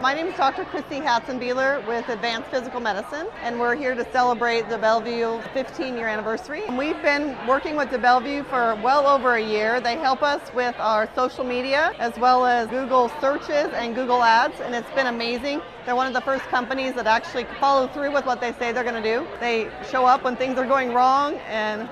My name is Dr. Christy Hatzenbeeler with Advanced Physical Medicine, and we're here to celebrate DeBellevue's 15-year anniversary. We've been working with DeBellevue for well over a year. They help us with our social media as well as Google searches and Google ads, and it's been amazing. They're one of the first companies that actually follow through with what they say they're going to do. They show up when things are going wrong, and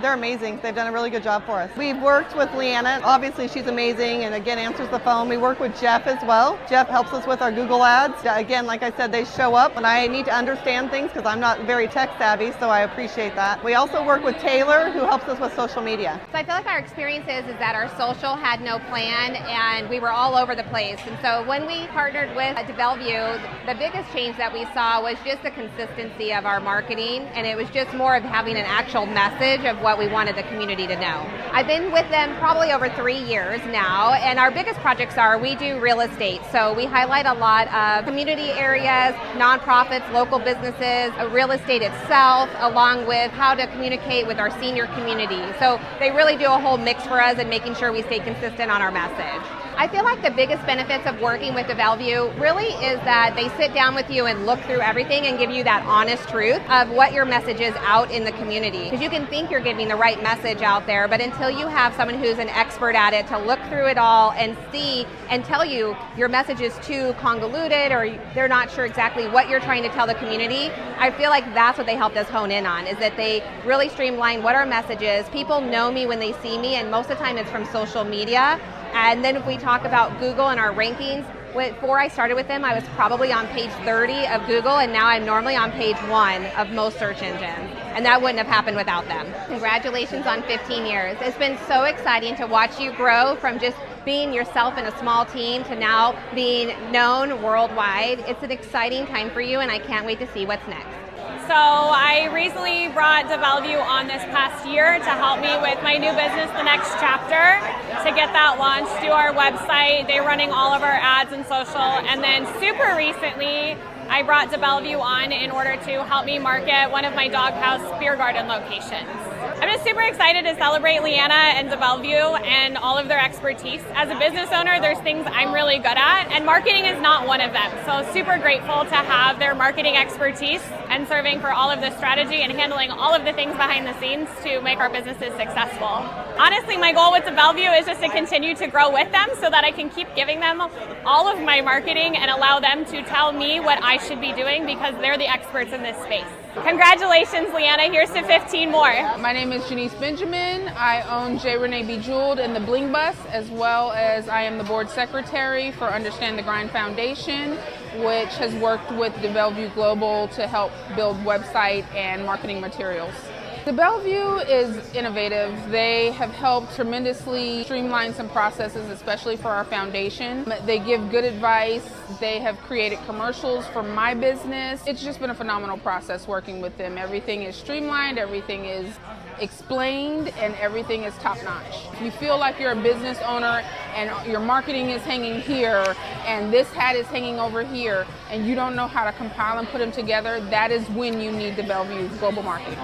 they're amazing. They've done a really good job for us. We've worked with Leanna. Obviously, she's amazing and again answers the phone. We work with Jeff as well. Jeff helps us with our Google ads. Again, like I said, they show up when I need to understand things because I'm not very tech savvy, so I appreciate that. We also work with Taylor, who helps us with social media. So I feel like our experience is that our social had no plan and we were all over the place. And so when we partnered with DeBellevue, the biggest change that we saw was just the consistency of our marketing, and it was just more of having an actual message of what we wanted the community to know. I've been with them probably over 3 years now, and our biggest projects are we do real estate. So we highlight a lot of community areas, nonprofits, local businesses, real estate itself, along with how to communicate with our senior community. So they really do a whole mix for us and making sure we stay consistent on our message. I feel like the biggest benefits of working with DeBellevue really is that they sit down with you and look through everything and give you that honest truth of what your message is out in the community. Because you can think you're giving the right message out there, but until you have someone who's an expert at it to look through it all and see and tell you your message is too convoluted or they're not sure exactly what you're trying to tell the community, I feel like that's what they helped us hone in on, is that they really streamline what our message is. People know me when they see me, and most of the time it's from social media. And then if we talk about Google and our rankings, before I started with them, I was probably on page 30 of Google, and now I'm normally on page 1 of most search engines. And that wouldn't have happened without them. Congratulations on 15 years. It's been so exciting to watch you grow from just being yourself in a small team to now being known worldwide. It's an exciting time for you, and I can't wait to see what's next. So I recently brought DeBellevue on this past year to help me with my new business, The Next Chapter, to get that launched, do our website. They're running all of our ads and social. And then super recently, I brought DeBellevue on in order to help me market one of my doghouse beer garden locations. I'm just super excited to celebrate Leanna and DeBellevue and all of their expertise. As a business owner, there's things I'm really good at, and marketing is not one of them. So super grateful to have their marketing expertise and serving for all of the strategy and handling all of the things behind the scenes to make our businesses successful. Honestly, my goal with DeBellevue is just to continue to grow with them so that I can keep giving them all of my marketing and allow them to tell me what I should be doing because they're the experts in this space. Congratulations, Leanna. Here's to 15 more. My name is Janice Benjamin. I own J. Renee Bejeweled and the Bling Bus, as well as I am the board secretary for Understand the Grind Foundation, which has worked with DeBellevue Global to help build website and marketing materials. DeBellevue is innovative. They have helped tremendously streamline some processes, especially for our foundation. They give good advice. They have created commercials for my business. It's just been a phenomenal process working with them. Everything is streamlined, everything is explained, and everything is top-notch. If you feel like you're a business owner and your marketing is hanging here and this hat is hanging over here and you don't know how to compile and put them together, that is when you need DeBellevue Global Marketing.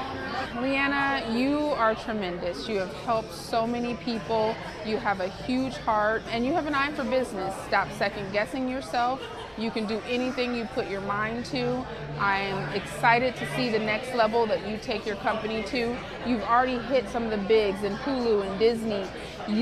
Leanna, you are tremendous. You have helped so many people. You have a huge heart and you have an eye for business. Stop second guessing yourself. You can do anything you put your mind to. I am excited to see the next level that you take your company to. You've already hit some of the bigs in Hulu and Disney.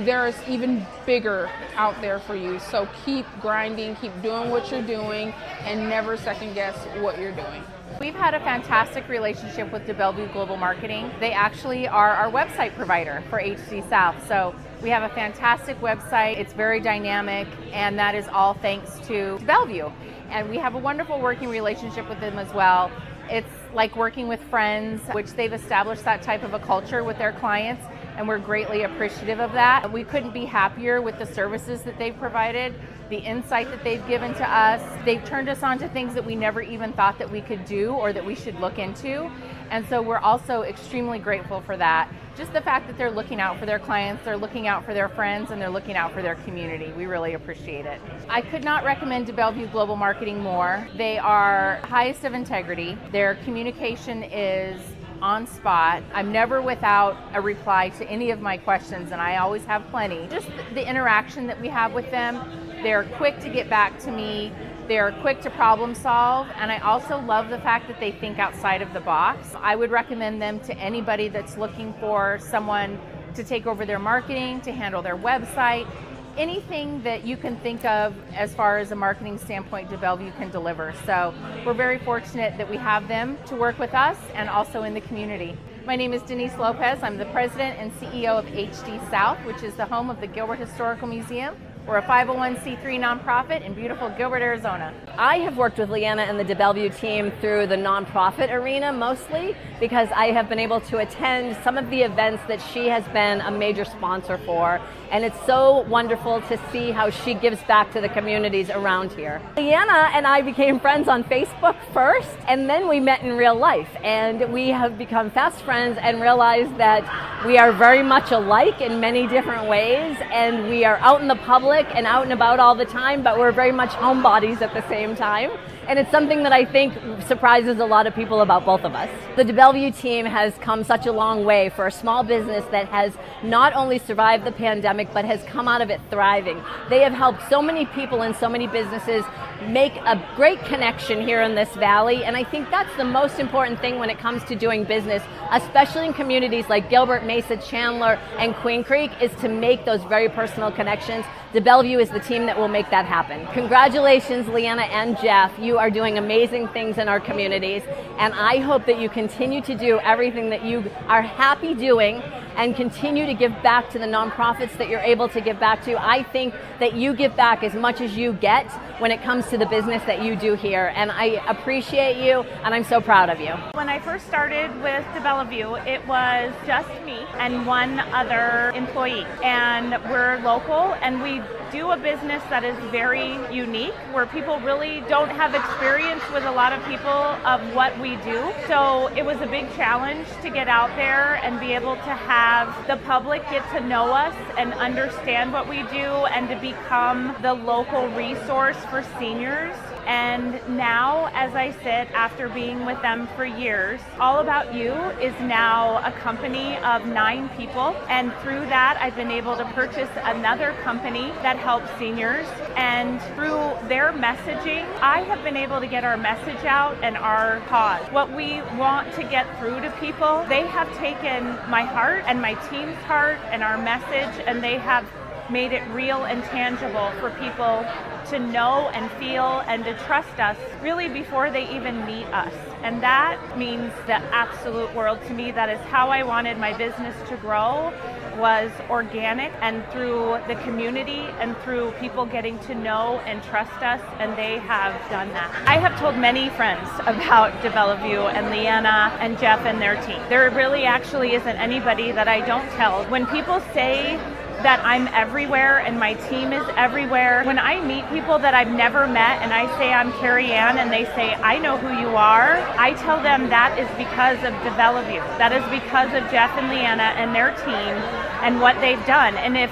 There is even bigger out there for you. So keep grinding, keep doing what you're doing, and never second guess what you're doing. We've had a fantastic relationship with DeBellevue Global Marketing. They actually are our website provider for HC South. So we have a fantastic website. It's very dynamic, and that is all thanks to DeBellevue. And we have a wonderful working relationship with them as well. It's like working with friends, which they've established that type of a culture with their clients, and we're greatly appreciative of that. We couldn't be happier with the services that they've provided, the insight that they've given to us. They've turned us on to things that we never even thought that we could do or that we should look into. And so we're also extremely grateful for that. Just the fact that they're looking out for their clients, they're looking out for their friends, and they're looking out for their community. We really appreciate it. I could not recommend DeBellevue Global Marketing more. They are highest of integrity. Their communication is on spot. I'm never without a reply to any of my questions, and I always have plenty. Just the interaction that we have with them, they're quick to get back to me. They are quick to problem solve, and I also love the fact that they think outside of the box. I would recommend them to anybody that's looking for someone to take over their marketing, to handle their website, anything that you can think of as far as a marketing standpoint, DeBellevue can deliver. So we're very fortunate that we have them to work with us and also in the community. My name is Denise Lopez. I'm the president and CEO of HD South, which is the home of the Gilbert Historical Museum. We're a 501c3 nonprofit in beautiful Gilbert, Arizona. I have worked with Leanna and the DeBellevue team through the nonprofit arena mostly because I have been able to attend some of the events that she has been a major sponsor for, and it's so wonderful to see how she gives back to the communities around here. Leanna and I became friends on Facebook first, and then we met in real life, and we have become fast friends and realized that we are very much alike in many different ways, and we are out in the public and out and about all the time, but we're very much homebodies at the same time. And it's something that I think surprises a lot of people about both of us. The DeBellevue team has come such a long way for a small business that has not only survived the pandemic, but has come out of it thriving. They have helped so many people and so many businesses make a great connection here in this valley, and I think that's the most important thing when it comes to doing business, especially in communities like Gilbert, Mesa, Chandler, and Queen Creek, is to make those very personal connections. DeBellevue is the team that will make that happen. Congratulations, Leanna and Jeff. You are doing amazing things in our communities, and I hope that you continue to do everything that you are happy doing and continue to give back to the nonprofits that you're able to give back to. I think that you give back as much as you get when it comes to the business that you do here, and I appreciate you, and I'm so proud of you. When I first started with DeBellevue, it was just me and one other employee, and we're local, and we do a business that is very unique, where people really don't have experience with a lot of people of what we do. So it was a big challenge to get out there and be able to have the public get to know us and understand what we do and to become the local resource for seniors. And now, as I said, after being with them for years, All About You is now a company of 9 people. And through that, I've been able to purchase another company that helps seniors. And through their messaging, I have been able to get our message out and our cause. What we want to get through to people, they have taken my heart and my team's heart and our message, and they have made it real and tangible for people to know and feel and to trust us really before they even meet us. And that means the absolute world to me. That is how I wanted my business to grow, was organic and through the community and through people getting to know and trust us, and they have done that. I have told many friends about DeBellevue and Leanna and Jeff and their team. There really actually isn't anybody that I don't tell. When people say that I'm everywhere and my team is everywhere, when I meet people that I've never met and I say I'm Carrie Ann and they say, I know who you are, I tell them that is because of DeBellevue. That is because of Jeff and Leanna and their team and what they've done. And if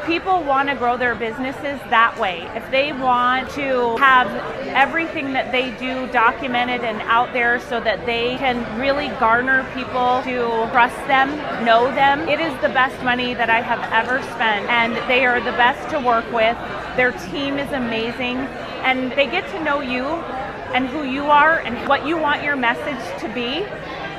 people want to grow their businesses that way, if they want to have everything that they do documented and out there so that they can really garner people to trust them, know them, it is the best money that I have ever spent, and they are the best to work with. Their team is amazing, and they get to know you and who you are and what you want your message to be.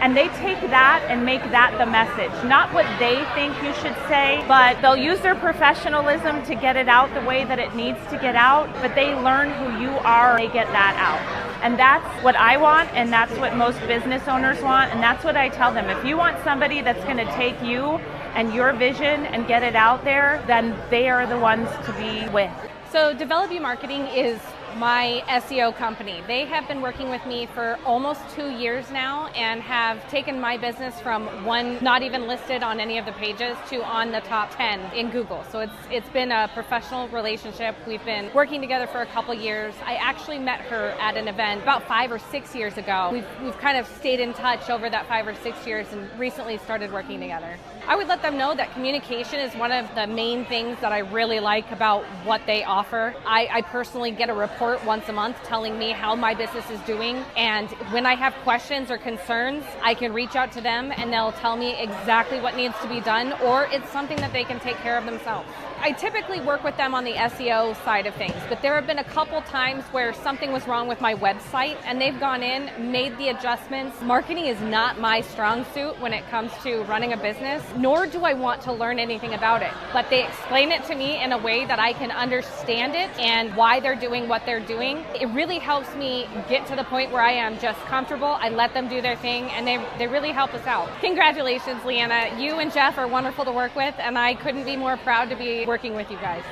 And they take that and make that the message. Not what they think you should say, but they'll use their professionalism to get it out the way that it needs to get out, but they learn who you are, they get that out. And that's what I want, and that's what most business owners want, and that's what I tell them. If you want somebody that's gonna take you and your vision and get it out there, then they are the ones to be with. So DeBellevue Marketing is my SEO company. They have been working with me for almost 2 years now and have taken my business from one not even listed on any of the pages to on the top 10 in Google. So it's been a professional relationship. We've been working together for a couple years. I actually met her at an event about 5 or 6 years ago. We've kind of stayed in touch over that 5 or 6 years and recently started working together. I would let them know that communication is one of the main things that I really like about what they offer. I personally get a report report once a month telling me how my business is doing. And when I have questions or concerns, I can reach out to them and they'll tell me exactly what needs to be done, or it's something that they can take care of themselves. I typically work with them on the SEO side of things, but there have been a couple times where something was wrong with my website and they've gone in, made the adjustments. Marketing is not my strong suit when it comes to running a business, nor do I want to learn anything about it. But they explain it to me in a way that I can understand it and why they're doing what they're doing. It really helps me get to the point where I am just comfortable. I let them do their thing and they really help us out. Congratulations, Leanna. You and Jeff are wonderful to work with, and I couldn't be more proud to be working with you guys.